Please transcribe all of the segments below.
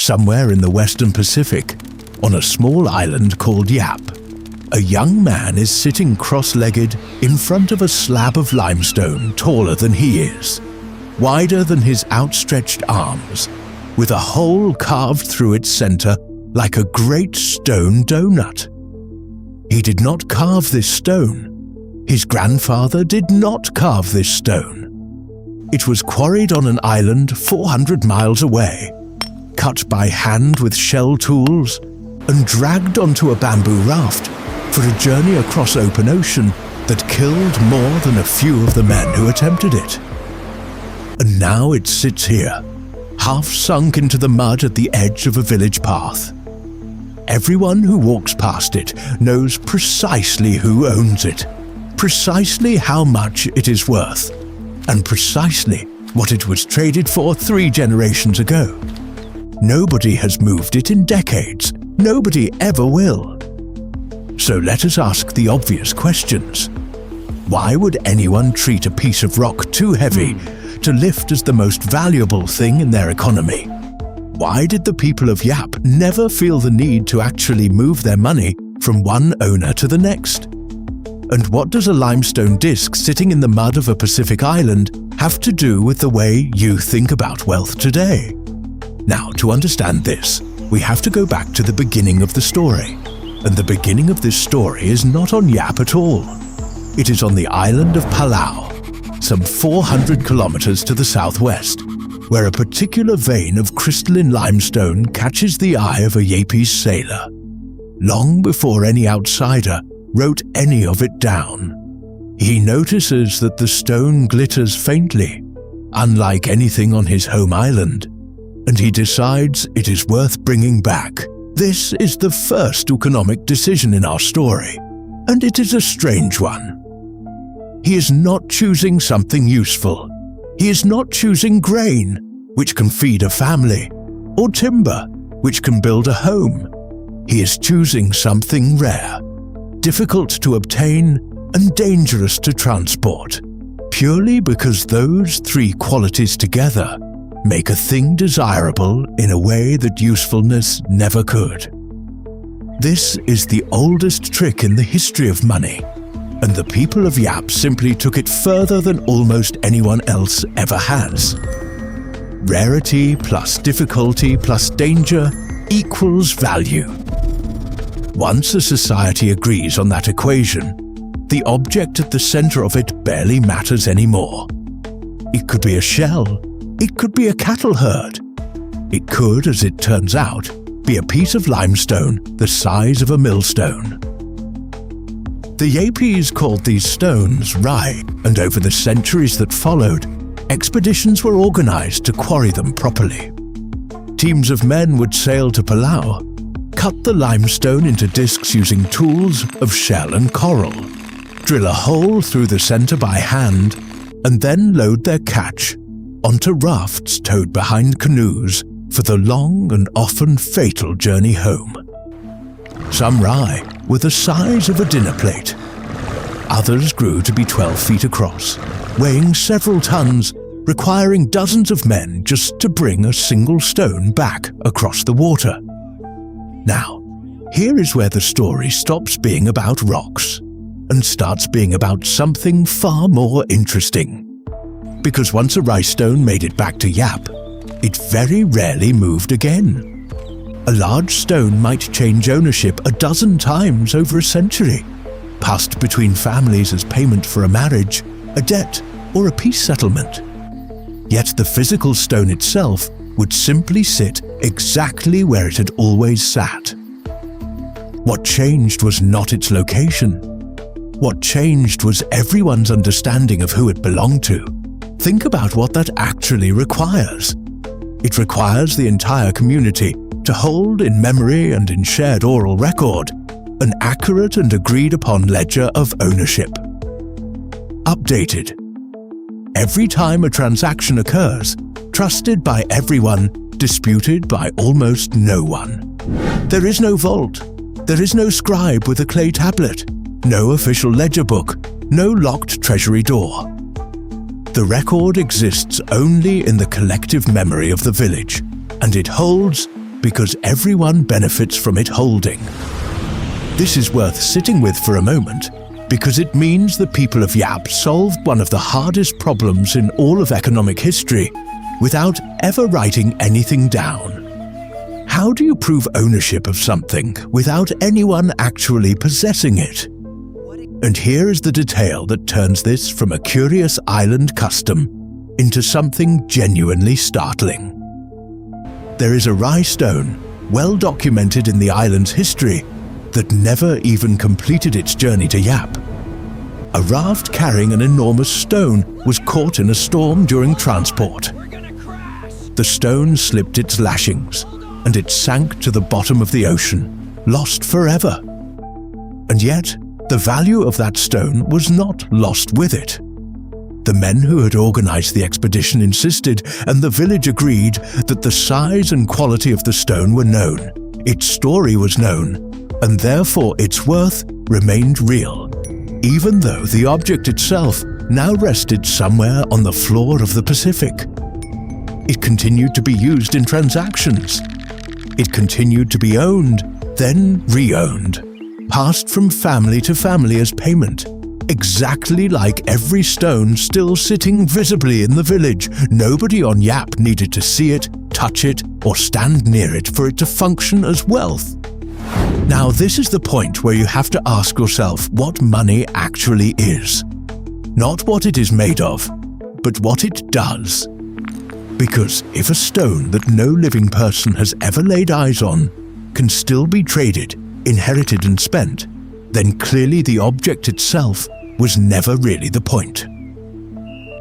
somewhere in the Western Pacific, on a small island called Yap, a young man is sitting cross-legged in front of a slab of limestone taller than he is, wider than his outstretched arms, with a hole carved through its center like a great stone donut. He did not carve this stone. His grandfather did not carve this stone. It was quarried on an island 400 miles away, cut by hand with shell tools, and dragged onto a bamboo raft for a journey across open ocean that killed more than a few of the men who attempted it. And now it sits here, half sunk into the mud at the edge of a village path. Everyone who walks past it knows precisely who owns it, precisely how much it is worth, and precisely what it was traded for 3 generations ago. Nobody has moved it in decades. Nobody ever will. So let us ask the obvious questions. Why would anyone treat a piece of rock too heavy to lift as the most valuable thing in their economy? Why did the people of Yap never feel the need to actually move their money from one owner to the next? And what does a limestone disc sitting in the mud of a Pacific island have to do with the way you think about wealth today? Now, to understand this, we have to go back to the beginning of the story. And the beginning of this story is not on Yap at all. It is on the island of Palau, some 400 kilometers to the southwest, where a particular vein of crystalline limestone catches the eye of a Yapese sailor, long before any outsider wrote any of it down. He notices that the stone glitters faintly, unlike anything on his home island, and he decides it is worth bringing back. This is the first economic decision in our story, and it is a strange one. He is not choosing something useful. He is not choosing grain, which can feed a family, or timber, which can build a home. He is choosing something rare, difficult to obtain, and dangerous to transport, purely because those 3 qualities together make a thing desirable in a way that usefulness never could. This is the oldest trick in the history of money, and the people of Yap simply took it further than almost anyone else ever has. Rarity plus difficulty plus danger equals value. Once a society agrees on that equation, the object at the center of it barely matters anymore. It could be a shell. It could be a cattle herd. It could, as it turns out, be a piece of limestone the size of a millstone. The Yapese called these stones rai, and over the centuries that followed, expeditions were organized to quarry them properly. Teams of men would sail to Palau, cut the limestone into discs using tools of shell and coral, drill a hole through the center by hand, and then load their catch onto rafts towed behind canoes for the long and often fatal journey home. Some rai were the size of a dinner plate. Others grew to be 12 feet across, weighing several tons, requiring dozens of men just to bring a single stone back across the water. Now, here is where the story stops being about rocks and starts being about something far more interesting. Because once a rice stone made it back to Yap, it very rarely moved again. A large stone might change ownership a dozen times over a century, passed between families as payment for a marriage, a debt, or a peace settlement. Yet the physical stone itself would simply sit exactly where it had always sat. What changed was not its location. What changed was everyone's understanding of who it belonged to. Think about what that actually requires. It requires the entire community to hold in memory and in shared oral record an accurate and agreed upon ledger of ownership. Updated. Every time a transaction occurs, trusted by everyone, disputed by almost no one. There is no vault. There is no scribe with a clay tablet, no official ledger book, no locked treasury door. The record exists only in the collective memory of the village, and it holds because everyone benefits from it holding. This is worth sitting with for a moment, because it means the people of Yap solved one of the hardest problems in all of economic history without ever writing anything down. How do you prove ownership of something without anyone actually possessing it? And here is the detail that turns this from a curious island custom into something genuinely startling. There is a rye stone, well documented in the island's history, that never even completed its journey to Yap. A raft carrying an enormous stone was caught in a storm during transport. The stone slipped its lashings, and it sank to the bottom of the ocean, lost forever. And yet, the value of that stone was not lost with it. The men who had organized the expedition insisted, and the village agreed, that the size and quality of the stone were known, its story was known, and therefore its worth remained real, even though the object itself now rested somewhere on the floor of the Pacific. It continued to be used in transactions. It continued to be owned, then re-owned, passed from family to family as payment, exactly like every stone still sitting visibly in the village. Nobody on Yap needed to see it, touch it, or stand near it for it to function as wealth. Now, this is the point where you have to ask yourself what money actually is. Not what it is made of, but what it does. Because if a stone that no living person has ever laid eyes on can still be traded, inherited and spent, then clearly the object itself was never really the point.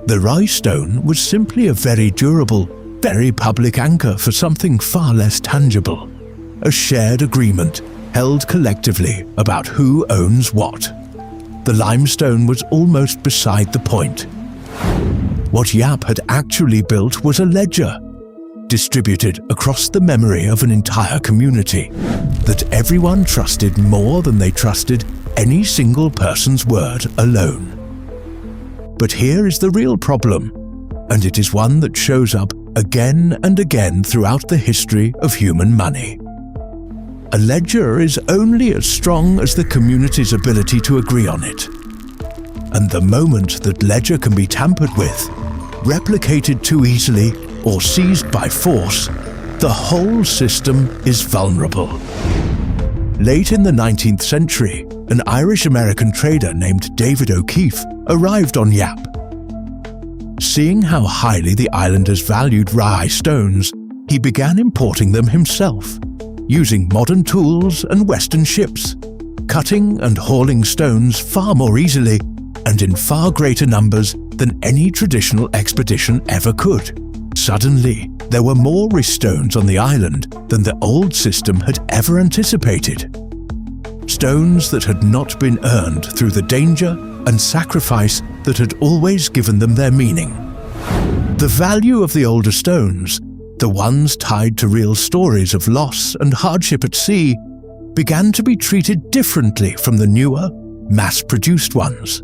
The rye stone was simply a very durable, very public anchor for something far less tangible, a shared agreement held collectively about who owns what. The limestone was almost beside the point. What Yap had actually built was a ledger, distributed across the memory of an entire community, that everyone trusted more than they trusted any single person's word alone. But here is the real problem, and it is one that shows up again and again throughout the history of human money. A ledger is only as strong as the community's ability to agree on it. And the moment that ledger can be tampered with, replicated too easily, or seized by force, the whole system is vulnerable. Late in the 19th century, an Irish-American trader named David O'Keefe arrived on Yap. Seeing how highly the islanders valued rye stones, he began importing them himself, using modern tools and Western ships, cutting and hauling stones far more easily and in far greater numbers than any traditional expedition ever could. Suddenly, there were more rye stones on the island than the old system had ever anticipated. Stones that had not been earned through the danger and sacrifice that had always given them their meaning. The value of the older stones, the ones tied to real stories of loss and hardship at sea, began to be treated differently from the newer, mass-produced ones.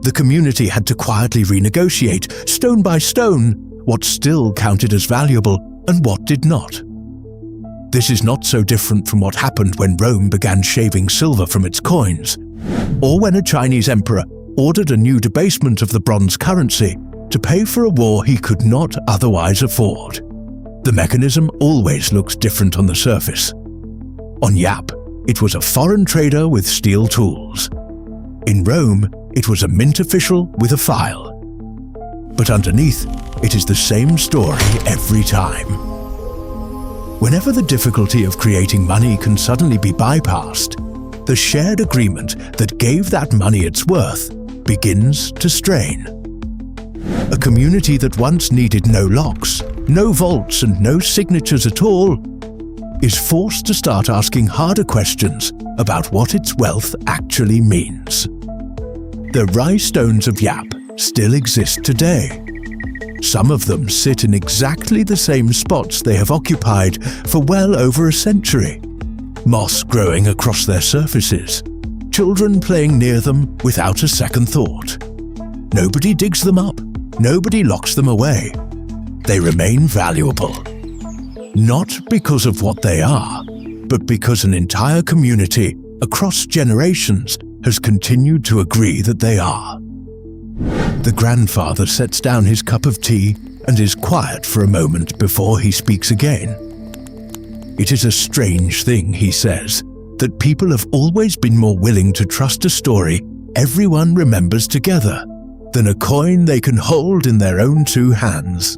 The community had to quietly renegotiate, stone by stone, what still counted as valuable and what did not. This is not so different from what happened when Rome began shaving silver from its coins, or when a Chinese emperor ordered a new debasement of the bronze currency to pay for a war he could not otherwise afford. The mechanism always looks different on the surface. On Yap, it was a foreign trader with steel tools. In Rome, it was a mint official with a file. But underneath, it is the same story every time. Whenever the difficulty of creating money can suddenly be bypassed, the shared agreement that gave that money its worth begins to strain. A community that once needed no locks, no vaults and no signatures at all, is forced to start asking harder questions about what its wealth actually means. The rye stones of Yap still exist today. Some of them sit in exactly the same spots they have occupied for well over a century. Moss growing across their surfaces, children playing near them without a second thought. Nobody digs them up, nobody locks them away. They remain valuable. not because of what they are, but because an entire community across generations has continued to agree that they are. The grandfather sets down his cup of tea and is quiet for a moment before he speaks again. It is a strange thing, he says, that people have always been more willing to trust a story everyone remembers together than a coin they can hold in their own two hands.